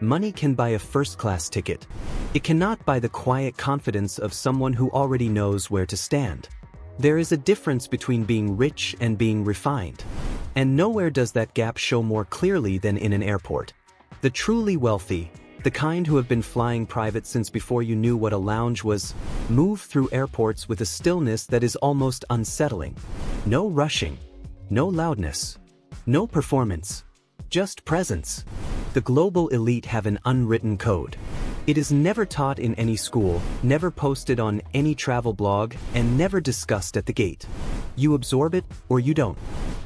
Money can buy a first-class ticket. It cannot buy the quiet confidence of someone who already knows where to stand. There is a difference between being rich and being refined. And nowhere does that gap show more clearly than in an airport. The truly wealthy, the kind who have been flying private since before you knew what a lounge was, move through airports with a stillness that is almost unsettling. No rushing, no loudness, no performance, just presence. The global elite have an unwritten code. It is never taught in any school, never posted on any travel blog, and never discussed at the gate. You absorb it or you don't.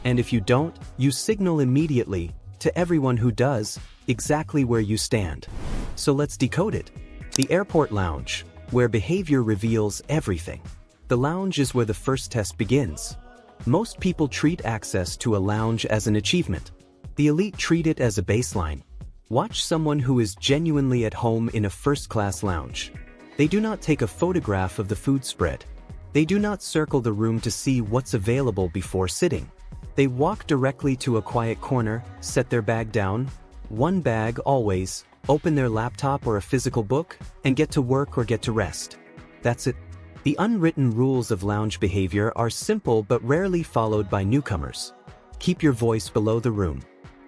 And if you don't, you signal immediately, to everyone who does, exactly where you stand. So let's decode it. The airport lounge, where behavior reveals everything. The lounge is where the first test begins. Most people treat access to a lounge as an achievement. The elite treat it as a baseline. Watch someone who is genuinely at home in a first-class lounge. They do not take a photograph of the food spread. They do not circle the room to see what's available before sitting. They walk directly to a quiet corner, set their bag down, one bag always, open their laptop or a physical book, and get to work or get to rest. That's it. The unwritten rules of lounge behavior are simple but rarely followed by newcomers. Keep your voice below the room.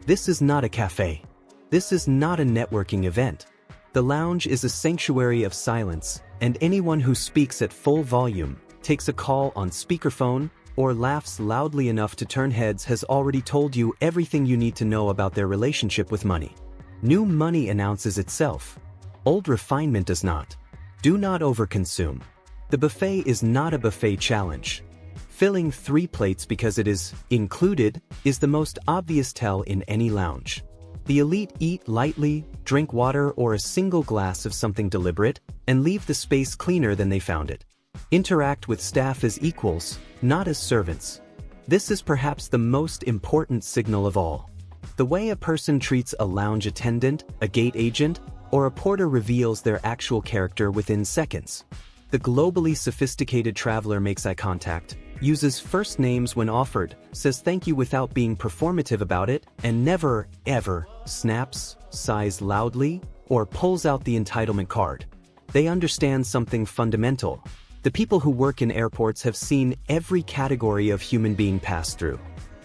This is not a cafe. This is not a networking event. The lounge is a sanctuary of silence, and anyone who speaks at full volume, takes a call on speakerphone, or laughs loudly enough to turn heads has already told you everything you need to know about their relationship with money. New money announces itself. Old refinement does not. Do not overconsume. The buffet is not a buffet challenge. Filling 3 plates because it is included is the most obvious tell in any lounge. The elite eat lightly, drink water or a single glass of something deliberate, and leave the space cleaner than they found it. Interact with staff as equals, not as servants. This is perhaps the most important signal of all. The way a person treats a lounge attendant, a gate agent, or a porter reveals their actual character within seconds. The globally sophisticated traveler makes eye contact, uses first names when offered, says thank you without being performative about it, and never, ever, snaps, sighs loudly, or pulls out the entitlement card. They understand something fundamental. The people who work in airports have seen every category of human being pass through.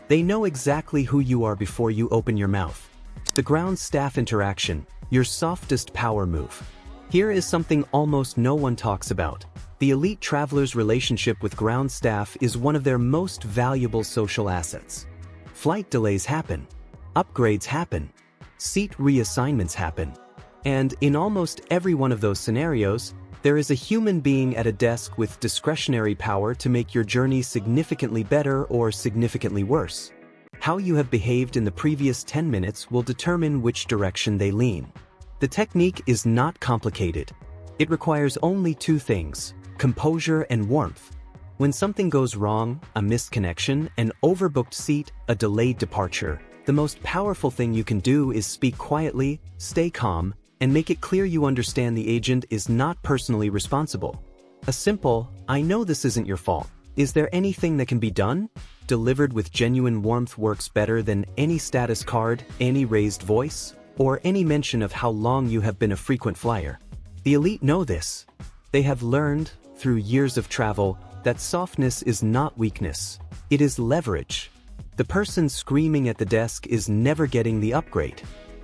They know exactly who you are before you open your mouth. The ground staff interaction, your softest power move. Here is something almost no one talks about. The elite traveler's relationship with ground staff is one of their most valuable social assets. Flight delays happen. Upgrades happen. Seat reassignments happen. And in almost every one of those scenarios, there is a human being at a desk with discretionary power to make your journey significantly better or significantly worse. How you have behaved in the previous 10 minutes will determine which direction they lean. The technique is not complicated. It requires only 2 things: composure and warmth. When something goes wrong, a missed connection, an overbooked seat, a delayed departure, the most powerful thing you can do is speak quietly, stay calm, and make it clear you understand the agent is not personally responsible. A simple, "I know this isn't your fault. Is there anything that can be done?" delivered with genuine warmth works better than any status card, any raised voice, or any mention of how long you have been a frequent flyer. The elite know this. They have learned, through years of travel, that softness is not weakness. It is leverage. The person screaming at the desk is never getting the upgrade.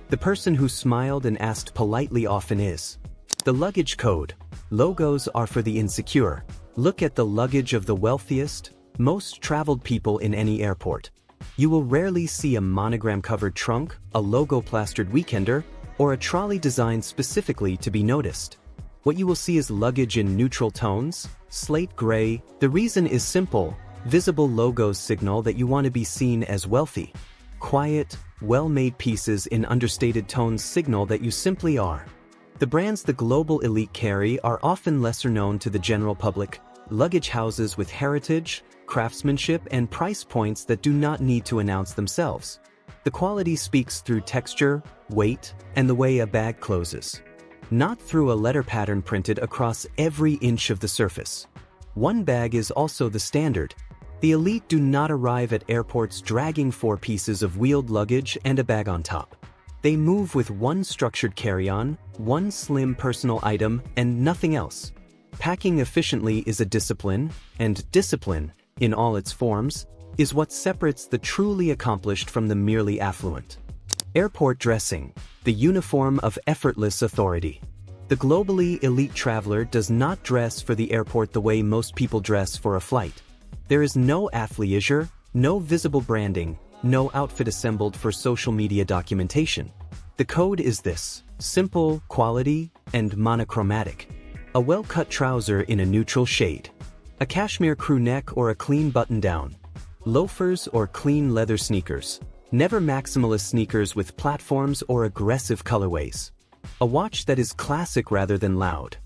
The person who smiled and asked politely often is. The luggage code. Logos are for the insecure. Look at the luggage of the wealthiest, most traveled people in any airport. You will rarely see a monogram-covered trunk, a logo-plastered weekender, or a trolley designed specifically to be noticed. What you will see is luggage in neutral tones, slate gray. The reason is simple. Visible logos signal that you want to be seen as wealthy. Quiet, well-made pieces in understated tones signal that you simply are. The brands the global elite carry are often lesser known to the general public. Luggage houses with heritage, craftsmanship, and price points that do not need to announce themselves. The quality speaks through texture, weight, and the way a bag closes. Not through a letter pattern printed across every inch of the surface. One bag is also the standard. The elite do not arrive at airports dragging 4 pieces of wheeled luggage and a bag on top. They move with one structured carry-on, one slim personal item, and nothing else. Packing efficiently is a discipline, and discipline, in all its forms, is what separates the truly accomplished from the merely affluent. Airport dressing, the uniform of effortless authority. The globally elite traveler does not dress for the airport the way most people dress for a flight. There is no athleisure, no visible branding, no outfit assembled for social media documentation. The code is this: simple, quality, and monochromatic. A well-cut trouser in a neutral shade. A cashmere crew neck or a clean button-down. Loafers or clean leather sneakers. Never maximalist sneakers with platforms or aggressive colorways. A watch that is classic rather than loud.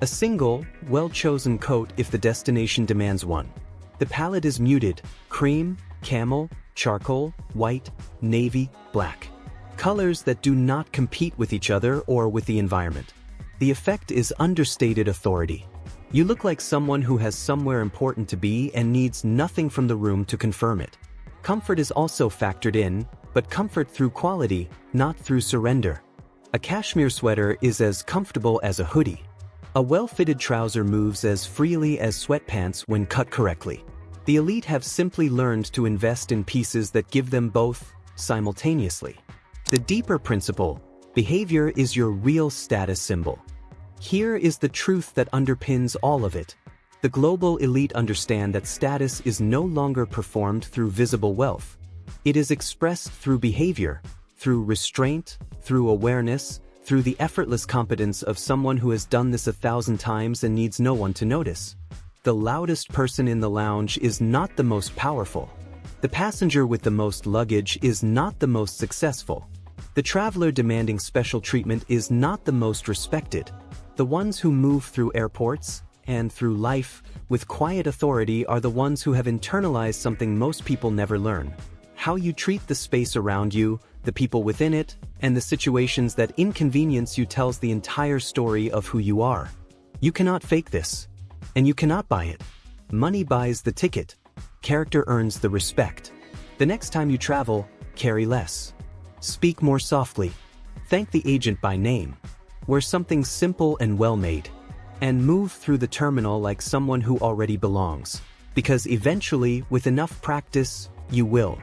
A single, well-chosen coat if the destination demands one. The palette is muted: cream, camel, charcoal, white, navy, black. Colors that do not compete with each other or with the environment. The effect is understated authority. You look like someone who has somewhere important to be and needs nothing from the room to confirm it. Comfort is also factored in, but comfort through quality, not through surrender. A cashmere sweater is as comfortable as a hoodie. A well-fitted trouser moves as freely as sweatpants when cut correctly. The elite have simply learned to invest in pieces that give them both, simultaneously. The deeper principle: behavior is your real status symbol. Here is the truth that underpins all of it. The global elite understand that status is no longer performed through visible wealth. It is expressed through behavior, through restraint, through awareness, through the effortless competence of someone who has done this 1,000 times and needs no one to notice. The loudest person in the lounge is not the most powerful. The passenger with the most luggage is not the most successful. The traveler demanding special treatment is not the most respected. The ones who move through airports, and through life, with quiet authority are the ones who have internalized something most people never learn. How you treat the space around you, the people within it, and the situations that inconvenience you tells the entire story of who you are. You cannot fake this. And you cannot buy it. Money buys the ticket. Character earns the respect. The next time you travel, carry less. Speak more softly. Thank the agent by name. Wear something simple and well-made. And move through the terminal like someone who already belongs. Because eventually, with enough practice, you will.